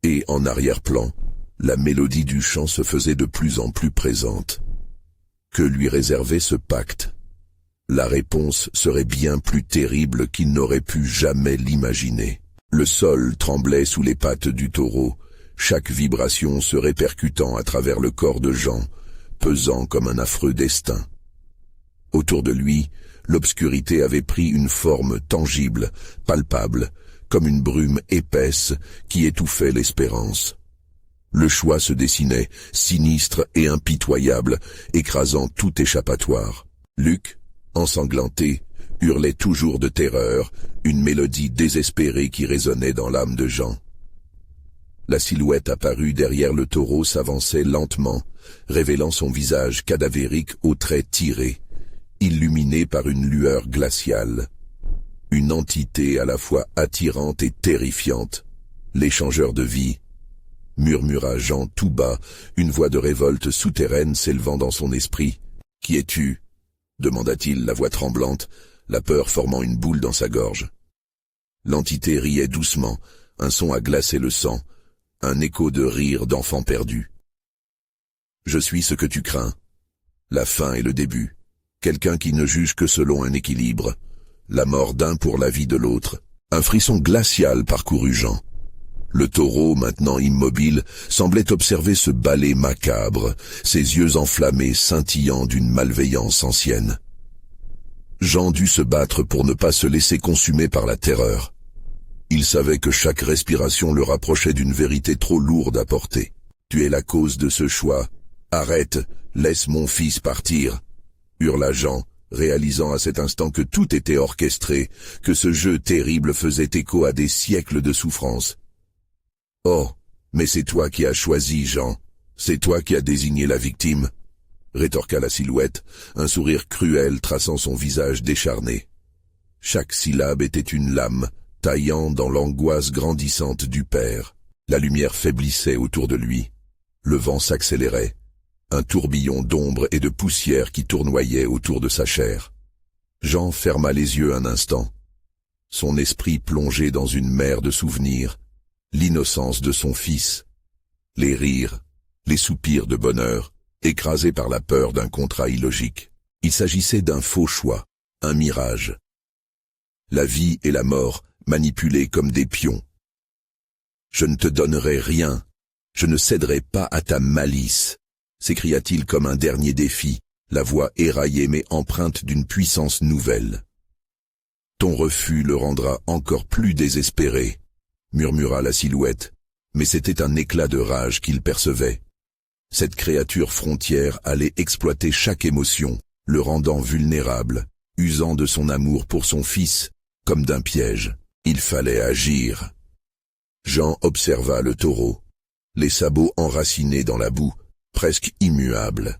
Et en arrière-plan, la mélodie du chant se faisait de plus en plus présente. Que lui réservait ce pacte? La réponse serait bien plus terrible qu'il n'aurait pu jamais l'imaginer. Le sol tremblait sous les pattes du taureau, chaque vibration se répercutant à travers le corps de Jean, pesant comme un affreux destin. Autour de lui, l'obscurité avait pris une forme tangible, palpable, comme une brume épaisse qui étouffait l'espérance. Le choix se dessinait, sinistre et impitoyable, écrasant tout échappatoire. Luc, ensanglanté, hurlait toujours de terreur, une mélodie désespérée qui résonnait dans l'âme de Jean. La silhouette apparue derrière le taureau s'avançait lentement, révélant son visage cadavérique aux traits tirés, illuminé par une lueur glaciale. Une entité à la fois attirante et terrifiante, l'échangeur de vie, murmura Jean tout bas, une voix de révolte souterraine s'élevant dans son esprit. « Qui es-tu » demanda-t-il, la voix tremblante, la peur formant une boule dans sa gorge. L'entité riait doucement, un son à glacer le sang, un écho de rire d'enfant perdu. « Je suis ce que tu crains. La fin est le début. Quelqu'un qui ne juge que selon un équilibre. La mort d'un pour la vie de l'autre. » Un frisson glacial parcourut Jean. Le taureau, maintenant immobile, semblait observer ce ballet macabre, ses yeux enflammés scintillant d'une malveillance ancienne. Jean dut se battre pour ne pas se laisser consumer par la terreur. Il savait que chaque respiration le rapprochait d'une vérité trop lourde à porter. « Tu es la cause de ce choix. Arrête, laisse mon fils partir !» hurla Jean, réalisant à cet instant que tout était orchestré, que ce jeu terrible faisait écho à des siècles de souffrance. « Oh, mais c'est toi qui as choisi, Jean. C'est toi qui as désigné la victime. » rétorqua la silhouette, un sourire cruel traçant son visage décharné. Chaque syllabe était une lame, taillant dans l'angoisse grandissante du père. La lumière faiblissait autour de lui. Le vent s'accélérait. Un tourbillon d'ombre et de poussière qui tournoyait autour de sa chair. Jean ferma les yeux un instant. Son esprit plongé dans une mer de souvenirs, l'innocence de son fils, les rires, les soupirs de bonheur, écrasés par la peur d'un contrat illogique. Il s'agissait d'un faux choix, un mirage. La vie et la mort, manipulés comme des pions. « Je ne te donnerai rien, je ne céderai pas à ta malice », s'écria-t-il comme un dernier défi, la voix éraillée mais empreinte d'une puissance nouvelle. « Ton refus le rendra encore plus désespéré », murmura la silhouette, mais c'était un éclat de rage qu'il percevait. Cette créature frontière allait exploiter chaque émotion, le rendant vulnérable, usant de son amour pour son fils, comme d'un piège. Il fallait agir. Jean observa le taureau, les sabots enracinés dans la boue, presque immuables.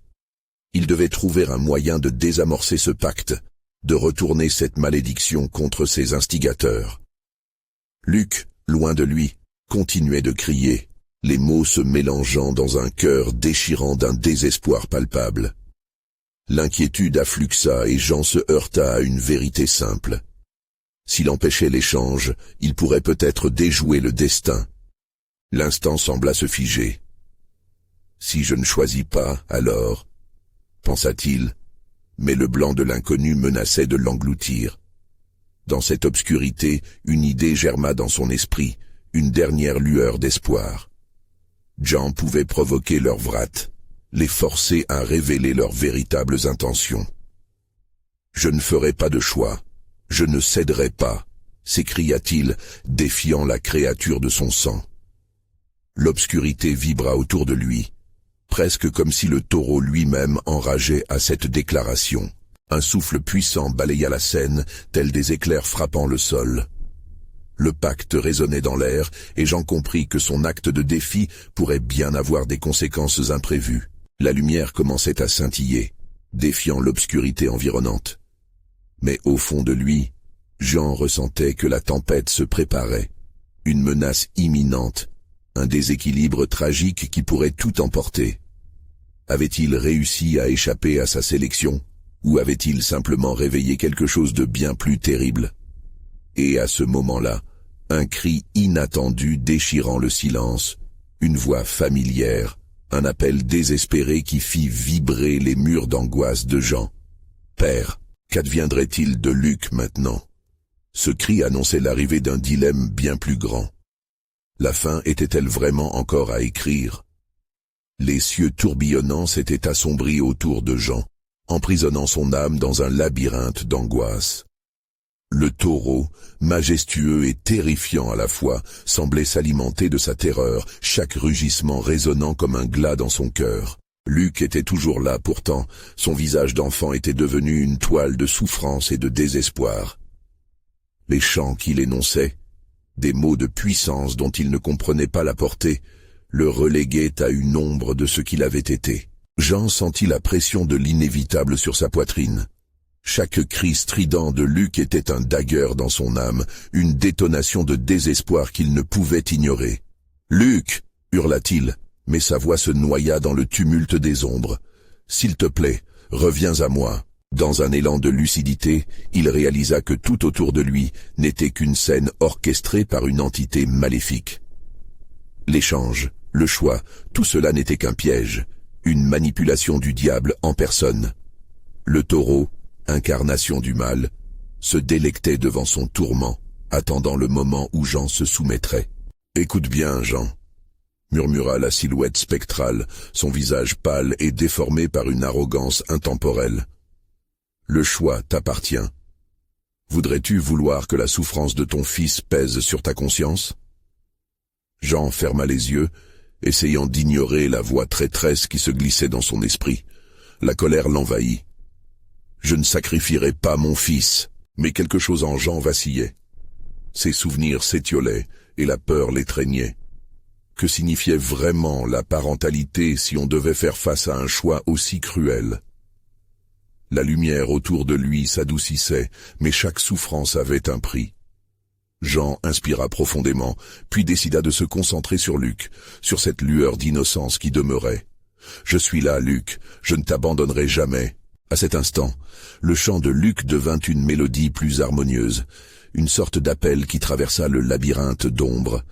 Il devait trouver un moyen de désamorcer ce pacte, de retourner cette malédiction contre ses instigateurs. Luc, loin de lui, continuait de crier, les mots se mélangeant dans un cœur déchirant d'un désespoir palpable. L'inquiétude affluxa et Jean se heurta à une vérité simple. S'il empêchait l'échange, il pourrait peut-être déjouer le destin. L'instant sembla se figer. « Si je ne choisis pas, alors ?» pensa-t-il, mais le blanc de l'inconnu menaçait de l'engloutir. Dans cette obscurité, une idée germa dans son esprit, une dernière lueur d'espoir. Jean pouvait provoquer leur vrate, les forcer à révéler leurs véritables intentions. « Je ne ferai pas de choix, je ne céderai pas », s'écria-t-il, défiant la créature de son sang. L'obscurité vibra autour de lui, presque comme si le taureau lui-même enrageait à cette déclaration. Un souffle puissant balaya la scène, tel des éclairs frappant le sol. Le pacte résonnait dans l'air, et Jean comprit que son acte de défi pourrait bien avoir des conséquences imprévues. La lumière commençait à scintiller, défiant l'obscurité environnante. Mais au fond de lui, Jean ressentait que la tempête se préparait, une menace imminente, un déséquilibre tragique qui pourrait tout emporter. Avait-il réussi à échapper à sa sélection, ou avait-il simplement réveillé quelque chose de bien plus terrible? Et à ce moment-là, un cri inattendu déchirant le silence, une voix familière, un appel désespéré qui fit vibrer les murs d'angoisse de Jean. « Père, qu'adviendrait-il de Luc maintenant ?» Ce cri annonçait l'arrivée d'un dilemme bien plus grand. La fin était-elle vraiment encore à écrire? Les cieux tourbillonnants s'étaient assombris autour de Jean, emprisonnant son âme dans un labyrinthe d'angoisse. Le taureau, majestueux et terrifiant à la fois, semblait s'alimenter de sa terreur, chaque rugissement résonnant comme un glas dans son cœur. Luc était toujours là pourtant, son visage d'enfant était devenu une toile de souffrance et de désespoir. Les chants qu'il énonçait, des mots de puissance dont il ne comprenait pas la portée, le reléguaient à une ombre de ce qu'il avait été. Jean sentit la pression de l'inévitable sur sa poitrine. Chaque cri strident de Luc était un dagger dans son âme, une détonation de désespoir qu'il ne pouvait ignorer. « Luc !» hurla-t-il, mais sa voix se noya dans le tumulte des ombres. « S'il te plaît, reviens à moi. » Dans un élan de lucidité, il réalisa que tout autour de lui n'était qu'une scène orchestrée par une entité maléfique. L'échange, le choix, tout cela n'était qu'un piège, une manipulation du diable en personne. Le taureau, incarnation du mal, se délectait devant son tourment, attendant le moment où Jean se soumettrait. « Écoute bien, Jean », murmura la silhouette spectrale, son visage pâle et déformé par une arrogance intemporelle. « Le choix t'appartient. Voudrais-tu vouloir que la souffrance de ton fils pèse sur ta conscience ?» Jean ferma les yeux, essayant d'ignorer la voix traîtresse qui se glissait dans son esprit. La colère l'envahit. « Je ne sacrifierai pas mon fils !» Mais quelque chose en Jean vacillait. Ses souvenirs s'étiolaient et la peur l'étreignait. Que signifiait vraiment la parentalité si on devait faire face à un choix aussi cruel? La lumière autour de lui s'adoucissait, mais chaque souffrance avait un prix. Jean inspira profondément, puis décida de se concentrer sur Luc, sur cette lueur d'innocence qui demeurait. « Je suis là, Luc, je ne t'abandonnerai jamais. » À cet instant, le chant de Luc devint une mélodie plus harmonieuse, une sorte d'appel qui traversa le labyrinthe d'ombres.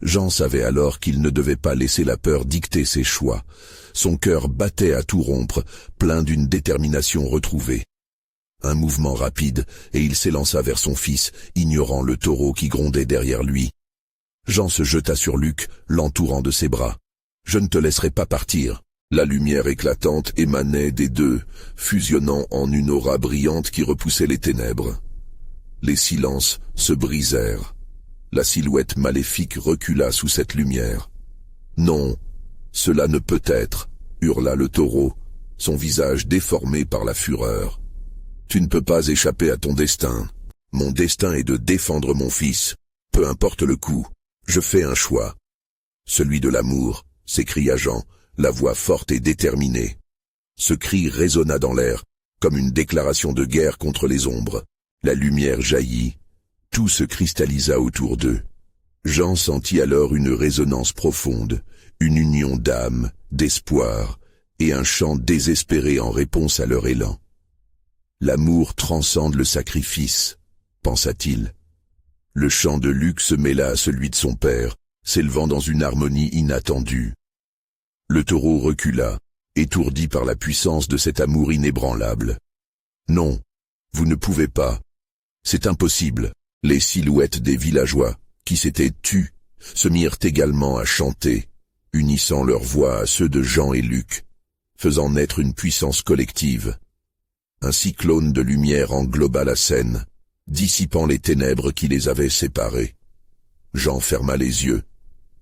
Jean savait alors qu'il ne devait pas laisser la peur dicter ses choix. Son cœur battait à tout rompre, plein d'une détermination retrouvée. Un mouvement rapide, et il s'élança vers son fils, ignorant le taureau qui grondait derrière lui. Jean se jeta sur Luc, l'entourant de ses bras. « Je ne te laisserai pas partir. » La lumière éclatante émanait des deux, fusionnant en une aura brillante qui repoussait les ténèbres. Les silences se brisèrent. La silhouette maléfique recula sous cette lumière. « Non, cela ne peut être !» hurla le taureau, son visage déformé par la fureur. « Tu ne peux pas échapper à ton destin. Mon destin est de défendre mon fils. Peu importe le coût, je fais un choix. »« Celui de l'amour !» s'écria Jean, la voix forte et déterminée. Ce cri résonna dans l'air, comme une déclaration de guerre contre les ombres. La lumière jaillit. Tout se cristallisa autour d'eux. Jean sentit alors une résonance profonde, une union d'âme, d'espoir, et un chant désespéré en réponse à leur élan. L'amour transcende le sacrifice, pensa-t-il. Le chant de Luc se mêla à celui de son père, s'élevant dans une harmonie inattendue. Le taureau recula, étourdi par la puissance de cet amour inébranlable. « Non, vous ne pouvez pas. C'est impossible. » Les silhouettes des villageois, qui s'étaient tus, se mirent également à chanter, unissant leurs voix à ceux de Jean et Luc, faisant naître une puissance collective. Un cyclone de lumière engloba la scène, dissipant les ténèbres qui les avaient séparés. Jean ferma les yeux,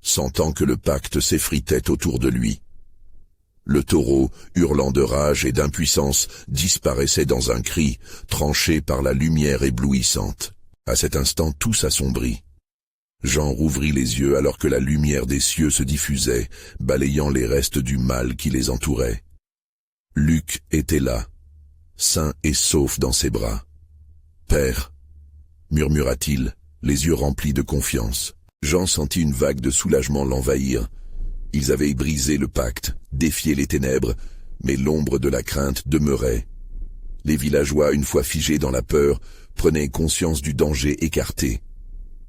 sentant que le pacte s'effritait autour de lui. Le taureau, hurlant de rage et d'impuissance, disparaissait dans un cri, tranché par la lumière éblouissante. À cet instant, tout s'assombrit. Jean rouvrit les yeux alors que la lumière des cieux se diffusait, balayant les restes du mal qui les entourait. Luc était là, sain et sauf dans ses bras. « Père » murmura-t-il, les yeux remplis de confiance. Jean sentit une vague de soulagement l'envahir. Ils avaient brisé le pacte, défié les ténèbres, mais l'ombre de la crainte demeurait. Les villageois, une fois figés dans la peur, prenaient conscience du danger écarté.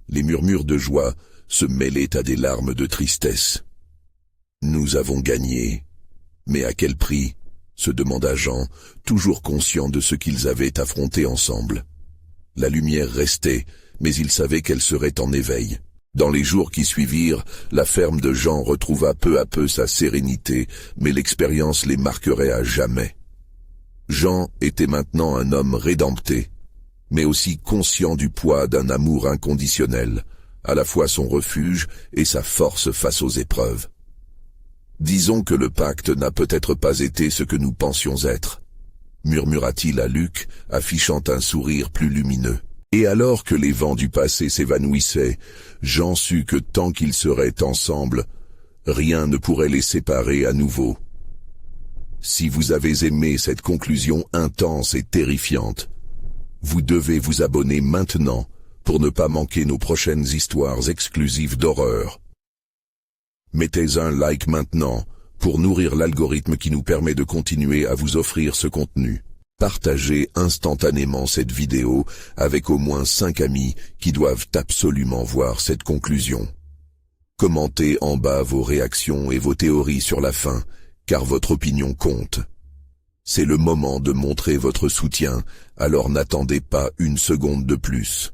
Les murmures de joie se mêlaient à des larmes de tristesse. « Nous avons gagné. Mais à quel prix ?» se demanda Jean, toujours conscient de ce qu'ils avaient affronté ensemble. La lumière restait, mais il savait qu'elle serait en éveil. Dans les jours qui suivirent, la ferme de Jean retrouva peu à peu sa sérénité, mais l'expérience les marquerait à jamais. Jean était maintenant un homme rédempté, mais aussi conscient du poids d'un amour inconditionnel, à la fois son refuge et sa force face aux épreuves. Disons que le pacte n'a peut-être pas été ce que nous pensions être, murmura-t-il à Luc, affichant un sourire plus lumineux. Et alors que les vents du passé s'évanouissaient, Jean sut que tant qu'ils seraient ensemble, rien ne pourrait les séparer à nouveau. Si vous avez aimé cette conclusion intense et terrifiante, vous devez vous abonner maintenant pour ne pas manquer nos prochaines histoires exclusives d'horreur. Mettez un like maintenant pour nourrir l'algorithme qui nous permet de continuer à vous offrir ce contenu. Partagez instantanément cette vidéo avec au moins 5 amis qui doivent absolument voir cette conclusion. Commentez en bas vos réactions et vos théories sur la fin, car votre opinion compte. C'est le moment de montrer votre soutien, alors n'attendez pas une seconde de plus.